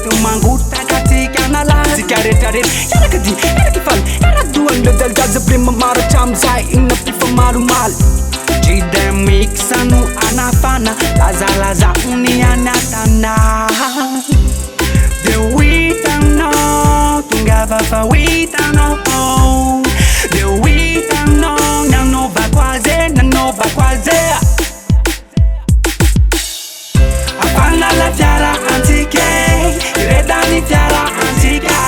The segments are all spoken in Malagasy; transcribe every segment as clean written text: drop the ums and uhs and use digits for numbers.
Mety mangotakatsika nalatsika rehetrarehetra Iarakadia, iarakifaly, iaradoany le dalgajabe mamaro hatramizay Igna mpifamalomalo Tsy de mixa no anafana Lazalaza ny anatana De ho hitanao Tonga fa ho hitanao De ho hitanao Nanaovako aze Afana la fiara antique Iredany fiara antika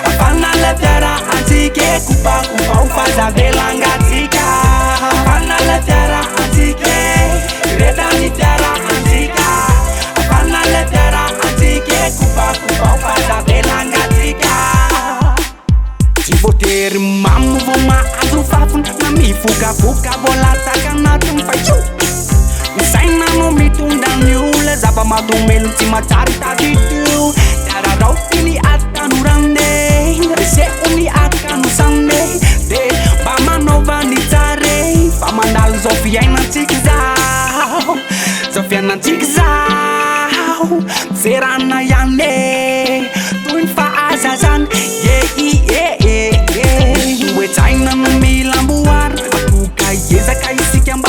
Afana la fiara antique Kupa ufazavelangatika Afana la fiara antique Iredany fiara antika Afana la fiara antique Kupa ufazavelangatika Tsy voatery mamo vao mahazo fafona Na mifokafoka voalatsaka anatiny fa io Misaina no mitondra ny ola Zava-mahadomelo tsy matsary tadito Tiararao ny atanorande Reseo ny akanosande De mba manaova ny tsare Fa mandalo zao fiainantsika zao Zao fiainantsika zao Zerana ihany Toy ny fahazazana Toetsaina no milamboary Atoka ezaka isika mba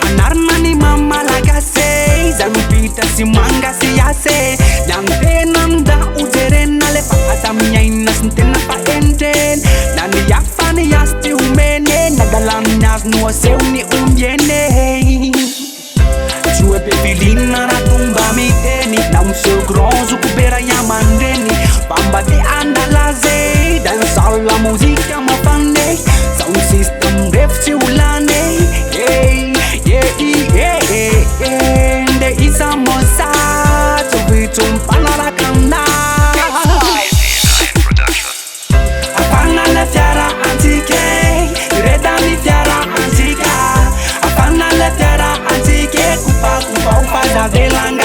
Anarina ny mamalagasy Zany pita sy mangasy ase Ny tena nda ujerena Le fahata miaina sy ny tena faendreny Na ny hafa ny azy ty omeny Nadalany azy no aseho ny ombieny Tsy hoe be vilina raha tomba miteny Na monsieur grand zokobera iamandreny Bamba ty andalaze Dansal la muzika mafane Sound system ref tsy olane Nde isa mosa Tsovitso mpanaraka amina Afana la fiara antique Iredany fiara antika Afana la fiara antique Kupa ufazavelangatika